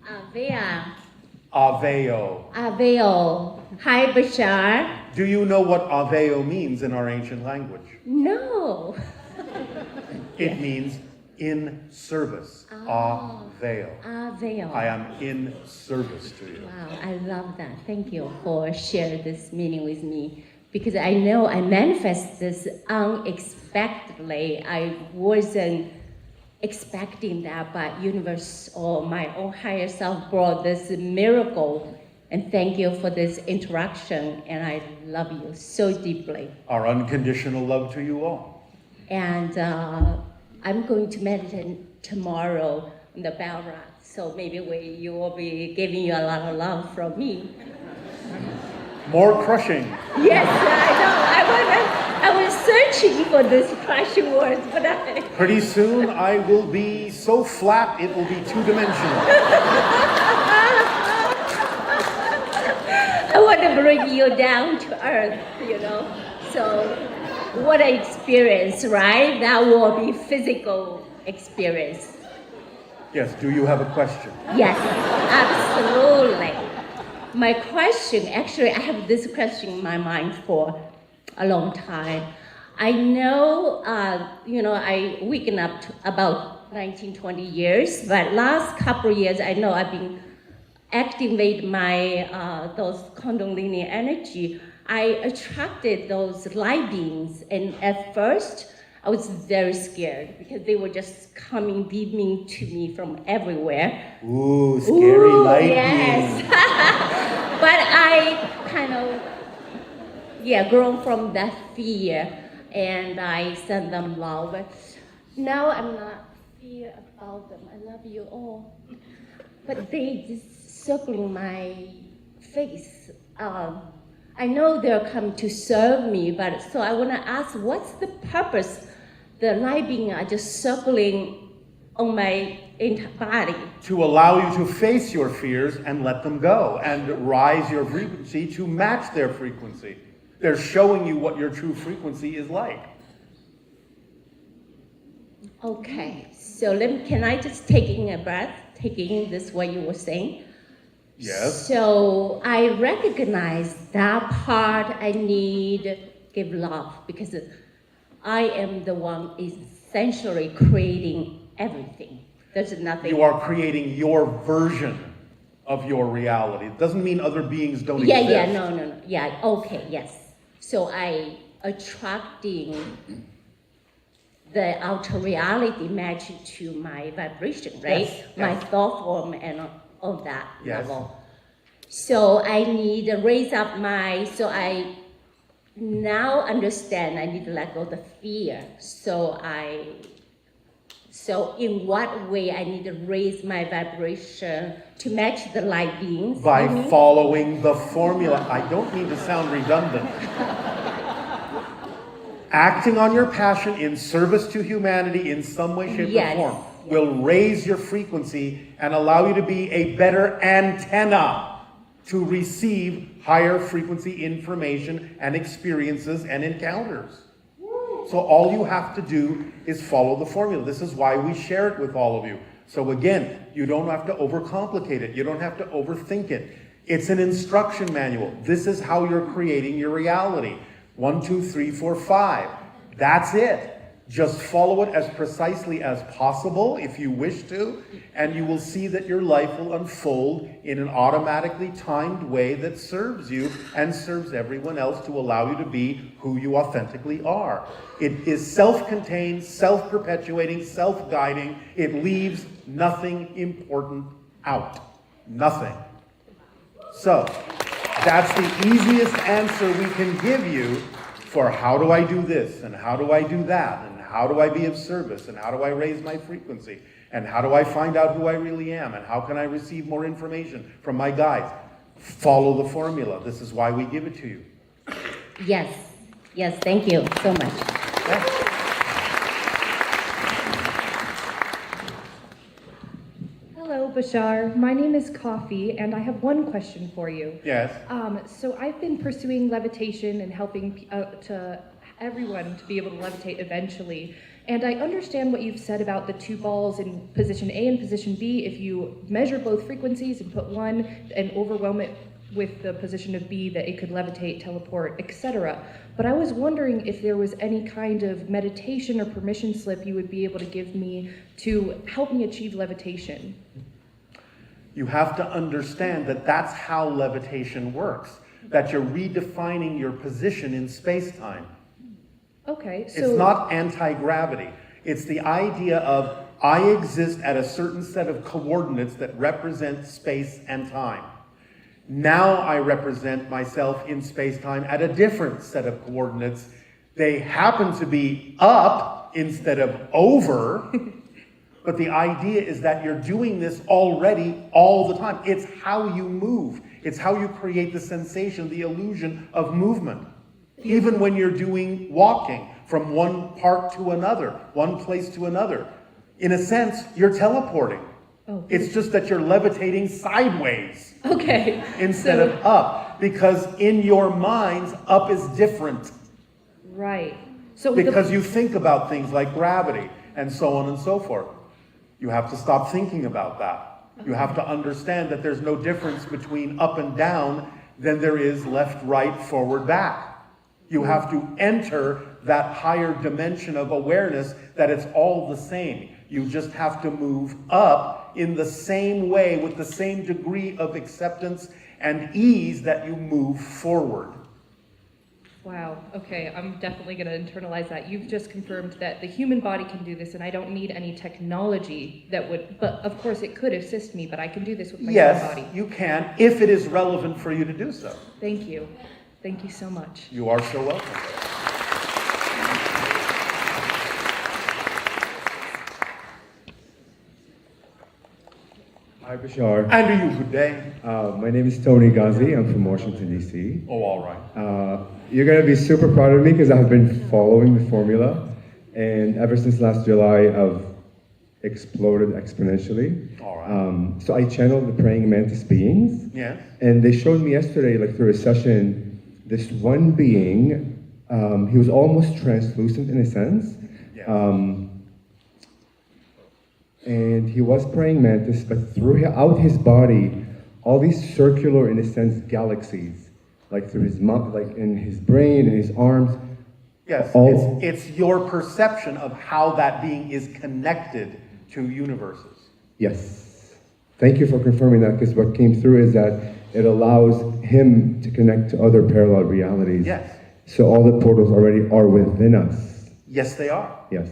Avea. Aveo. Aveo. Hi, Bashar. Do you know what aveo means in our ancient language? No. It means in service. Aveo. Aveo. I am in service to you. Wow, I love that. Thank you for sharing this meaning with me. Because I know I manifest this unexpectedly. I wasn't expecting that, but universe or my own higher self brought this miracle. And thank you for this interaction. And I love you so deeply. Our unconditional love to you all. And I'm going to meditate tomorrow on the bell rock. So maybe you will be giving you a lot of love from me. More crushing. Yes, I was searching for this crushing words, but Pretty soon I will be so flat it will be two-dimensional. I want to bring you down to earth, So what I experience, right? That will be physical experience. Yes, do you have a question? Yes, absolutely. My question, actually, I have this question in my mind for a long time. I know, I waken up to about 19, 20 years, but last couple of years, I know I've been activate my, those Kundalini energy. I attracted those light beings, and at first, I was very scared because they were just coming, beaming to me from everywhere. Ooh, scary light yes. beams. But I kind of, grown from that fear, and I send them love. Now I'm not fear about them. I love you all. But they just circling my face. I know they'll come to serve me, but so I want to ask, what's the purpose? The light being are just circling on my entire body. To allow you to face your fears and let them go and rise your frequency to match their frequency. They're showing you what your true frequency is like. Okay, so can I just take in a breath, taking this what you were saying? Yes. So I recognize that part I need give love because I am the one essentially creating everything. There's nothing. You are creating your version of your reality. It doesn't mean other beings don't exist. No. Yeah, okay, yes. So I attracting the outer reality matching to my vibration, right? Yes, My yes. thought form and all that Yes. level. So I need to raise up so I now understand I need to let go of the fear. So in what way I need to raise my vibration to match the light beings? By following the formula. I don't mean to sound redundant. Acting on your passion in service to humanity in some way, shape, or form will raise your frequency and allow you to be a better antenna to receive higher frequency information and experiences and encounters. So all you have to do is follow the formula. This is why we share it with all of you. So again, you don't have to overcomplicate it. You don't have to overthink it. It's an instruction manual. This is how you're creating your reality. 1, 2, 3, 4, 5. That's it. Just follow it as precisely as possible if you wish to, and you will see that your life will unfold in an automatically timed way that serves you and serves everyone else to allow you to be who you authentically are. It is self-contained, self-perpetuating, self-guiding. It leaves nothing important out. Nothing. So, that's the easiest answer we can give you for how do I do this, and how do I do that, and how do I be of service, and how do I raise my frequency, and how do I find out who I really am, and how can I receive more information from my guides? Follow the formula. This is why we give it to you. Yes, thank you so much. Yeah. Hello, Bashar. My name is Coffee, and I have one question for you. Yes. So I've been pursuing levitation and helping to everyone to be able to levitate eventually. And I understand what you've said about the two balls in position A and position B. If you measure both frequencies and put one and overwhelm it with the position of B, that it could levitate, teleport, etc. But I was wondering if there was any kind of meditation or permission slip you would be able to give me to help me achieve levitation. You have to understand that that's how levitation works, that you're redefining your position in space-time. Okay, so... It's not anti-gravity. It's the idea of I exist at a certain set of coordinates that represent space and time. Now I represent myself in space-time at a different set of coordinates. They happen to be up instead of over, but the idea is that you're doing this already all the time. It's how you move. It's how you create the sensation, the illusion of movement. Even when you're doing walking from one part to another, one place to another. In a sense, you're teleporting. Oh. It's just that you're levitating sideways. Okay. Instead of up. Because in your minds, up is different. Right. So because you think about things like gravity and so on and so forth. You have to stop thinking about that. You have to understand that there's no difference between up and down than there is left, right, forward, back. You have to enter that higher dimension of awareness that it's all the same. You just have to move up in the same way with the same degree of acceptance and ease that you move forward. Wow, okay, I'm definitely going to internalize that. You've just confirmed that the human body can do this and I don't need any technology that would, but of course it could assist me, but I can do this with my human body. Yes, you can, if it is relevant for you to do so. Thank you. Thank you so much. You are so welcome. Hi, Bashar. And to you, good day. My name is Tony Ghazi. I'm from Washington, D.C. Oh, all right. You're going to be super proud of me because I've been following the formula. And ever since last July, I've exploded exponentially. All right. So I channeled the praying mantis beings. Yes. And they showed me yesterday, like through a session, this one being, he was almost translucent in a sense. Yeah. And he was praying mantis, but throughout his body, all these circular, in a sense, galaxies, like through his mouth, like in his brain and his arms. Yes, it's your perception of how that being is connected to universes. Yes. Thank you for confirming that, because what came through is that it allows him to connect to other parallel realities. Yes. So all the portals already are within us. Yes, they are. Yes.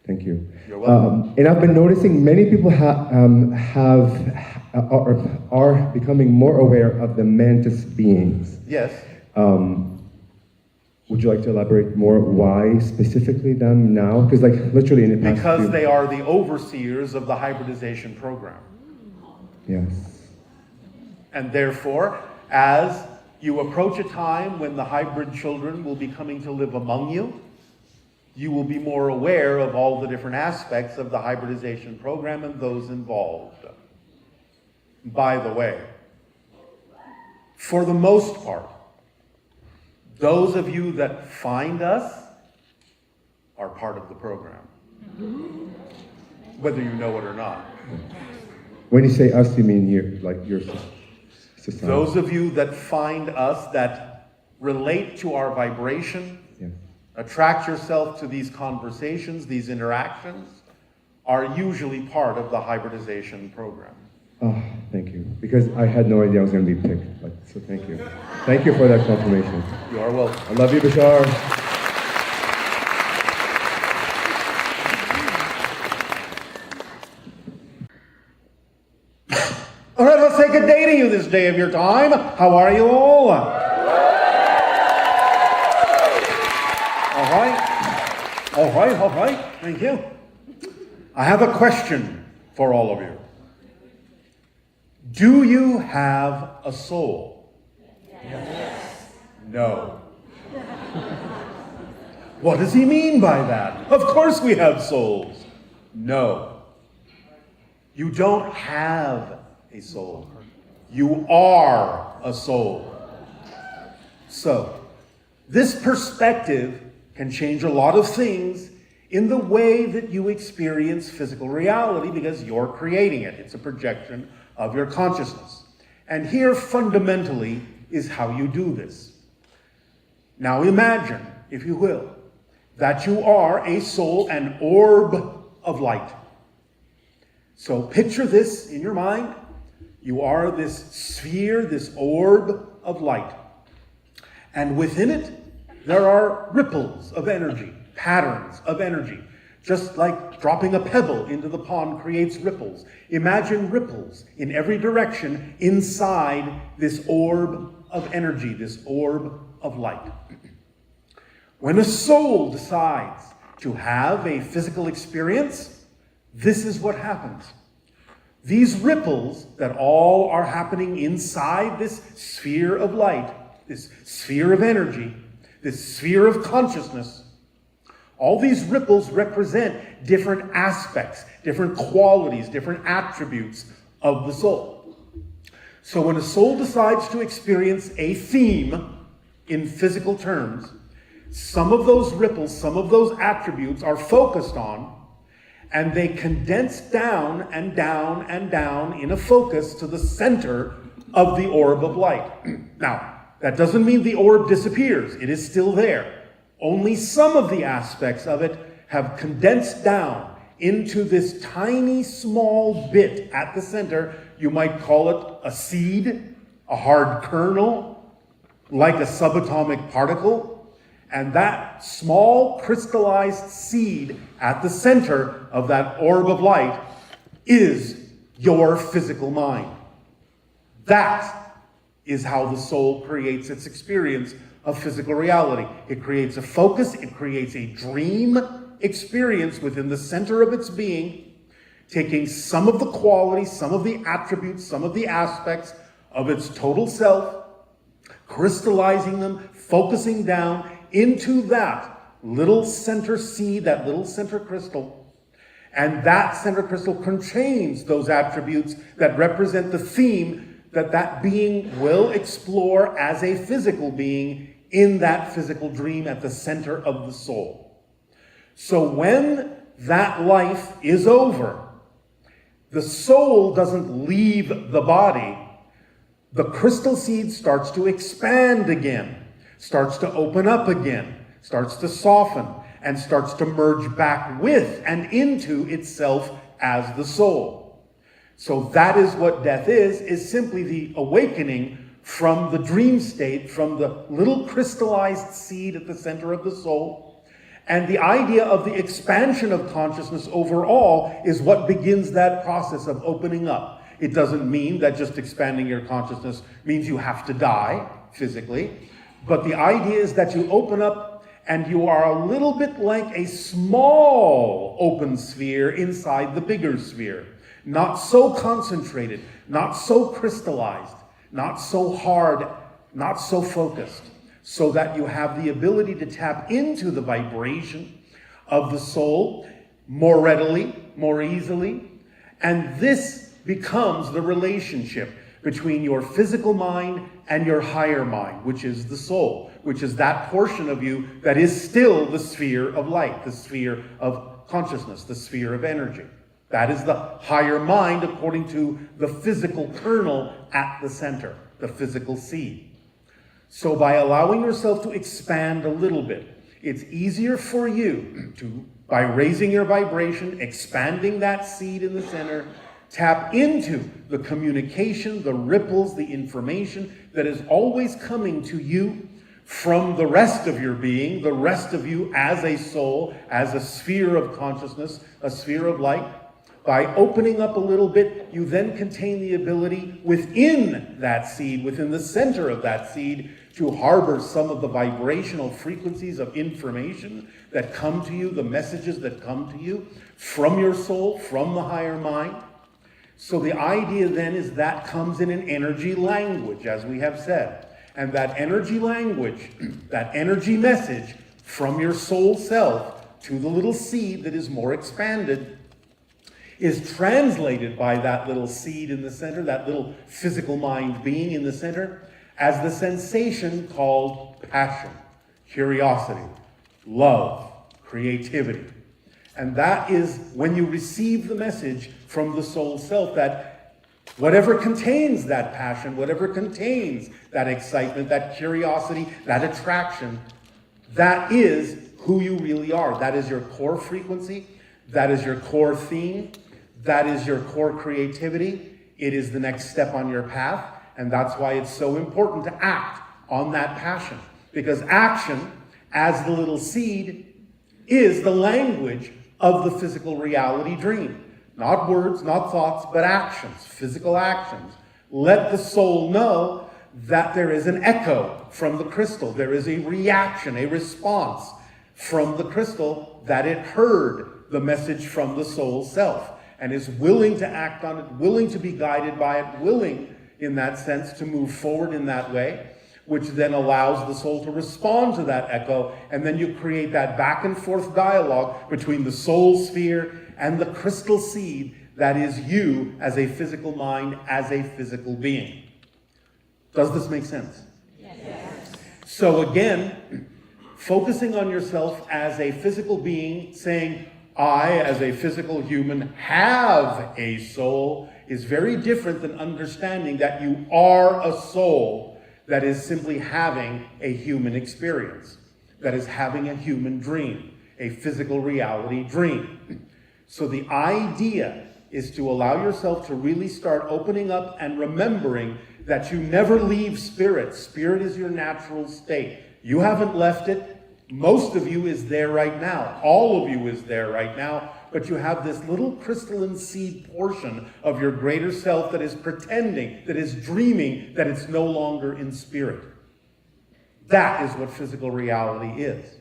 Thank you. You're welcome. And I've been noticing many people are becoming more aware of the mantis beings. Yes. Would you like to elaborate more why specifically them now? Because like literally in the past Because they are the overseers of the hybridization program. Yes. And therefore, as you approach a time when the hybrid children will be coming to live among you, you will be more aware of all the different aspects of the hybridization program and those involved. By the way, for the most part, those of you that find us are part of the program, whether you know it or not. When you say us, you mean you, like your society? Those of you that find us, that relate to our vibration, Yeah. attract yourself to these conversations, these interactions, are usually part of the hybridization program. Oh, thank you. Because I had no idea I was going to be picked. Like, so thank you. Thank you for that confirmation. You are welcome. I love you, Bashar. All right, let's say good day to you this day of your time. How are you all? All right. All right, all right. Thank you. I have a question for all of you. Do you have a soul? Yes. No. What does he mean by that? Of course we have souls. No. You don't have a soul. You are a soul. So, this perspective can change a lot of things in the way that you experience physical reality because you're creating it. It's a projection of your consciousness. And here, fundamentally, is how you do this. Now imagine, if you will, that you are a soul, an orb of light. So picture this in your mind. You are this sphere, this orb of light. And within it, there are ripples of energy, patterns of energy. Just like dropping a pebble into the pond creates ripples. Imagine ripples in every direction inside this orb of energy, this orb of light. When a soul decides to have a physical experience, this is what happens. These ripples that all are happening inside this sphere of light, this sphere of energy, this sphere of consciousness, all these ripples represent different aspects, different qualities, different attributes of the soul. So when a soul decides to experience a theme in physical terms, some of those ripples, some of those attributes are focused on, and they condense down and down and down in a focus to the center of the orb of light. Now, that doesn't mean the orb disappears. It is still there. Only some of the aspects of it have condensed down into this tiny small bit at the center. You might call it a seed, a hard kernel, like a subatomic particle. And that small crystallized seed at the center of that orb of light is your physical mind. That is how the soul creates its experience of physical reality. It creates a focus, it creates a dream experience within the center of its being, taking some of the qualities, some of the attributes, some of the aspects of its total self, crystallizing them, focusing down into that little center seed, that little center crystal. And that center crystal contains those attributes that represent the theme that that being will explore as a physical being in that physical dream at the center of the soul. So when that life is over, the soul doesn't leave the body. The crystal seed starts to expand again, starts to open up again, starts to soften, and starts to merge back with and into itself as the soul. So that is what death is simply the awakening from the dream state, from the little crystallized seed at the center of the soul. And the idea of the expansion of consciousness overall is what begins that process of opening up. It doesn't mean that just expanding your consciousness means you have to die physically. But the idea is that you open up and you are a little bit like a small open sphere inside the bigger sphere. Not so concentrated, not so crystallized, not so hard, not so focused, so that you have the ability to tap into the vibration of the soul more readily, more easily. And this becomes the relationship between your physical mind and your higher mind, which is the soul, which is that portion of you that is still the sphere of light, the sphere of consciousness, the sphere of energy. That is the higher mind according to the physical kernel at the center, the physical seed. So by allowing yourself to expand a little bit, it's easier for you to, by raising your vibration, expanding that seed in the center, tap into the communication, the ripples, the information that is always coming to you from the rest of your being, the rest of you as a soul, as a sphere of consciousness, a sphere of light. By opening up a little bit, you then contain the ability within that seed, within the center of that seed, to harbor some of the vibrational frequencies of information that come to you, the messages that come to you from your soul, from the higher mind. So the idea then is that comes in an energy language, as we have said. And that energy language, that energy message from your soul self to the little seed that is more expanded, is translated by that little seed in the center, that little physical mind being in the center, as the sensation called passion, curiosity, love, creativity. And that is when you receive the message from the soul self that whatever contains that passion, whatever contains that excitement, that curiosity, that attraction, that is who you really are. That is your core frequency. That is your core theme. That is your core creativity. It is the next step on your path. And that's why it's so important to act on that passion. Because action, as the little seed, is the language of the physical reality dream. Not words, not thoughts, but actions, physical actions. Let the soul know that there is an echo from the crystal. There is a reaction, a response from the crystal that it heard the message from the soul self and is willing to act on it, willing to be guided by it, willing in that sense to move forward in that way, which then allows the soul to respond to that echo, and then you create that back and forth dialogue between the soul sphere and the crystal seed that is you as a physical mind, as a physical being. Does this make sense? Yes. So again, focusing on yourself as a physical being, saying, I, as a physical human, have a soul, is very different than understanding that you are a soul that is simply having a human experience, that is having a human dream, a physical reality dream. So the idea is to allow yourself to really start opening up and remembering that you never leave spirit. Spirit is your natural state. You haven't left it. Most of you is there right now. All of you is there right now. But you have this little crystalline seed portion of your greater self that is pretending, that is dreaming that it's no longer in spirit. That is what physical reality is.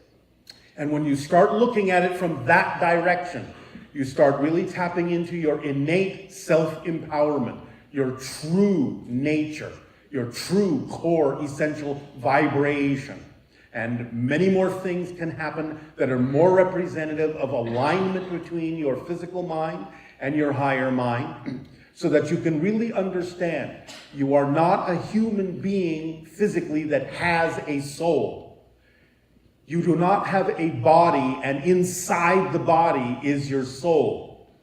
And when you start looking at it from that direction, you start really tapping into your innate self-empowerment, your true nature, your true core essential vibration. And many more things can happen that are more representative of alignment between your physical mind and your higher mind, so that you can really understand you are not a human being physically that has a soul. You do not have a body, and inside the body is your soul.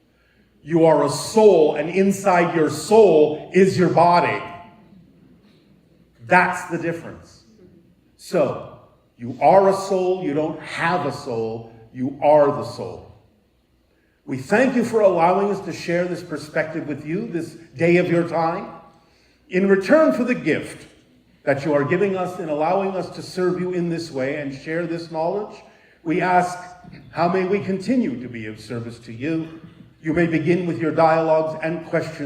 You are a soul, and inside your soul is your body. That's the difference. So, you are a soul, you don't have a soul, you are the soul. We thank you for allowing us to share this perspective with you this day of your time. In return for the gift that you are giving us in allowing us to serve you in this way and share this knowledge, we ask, how may we continue to be of service to you? You may begin with your dialogues and questions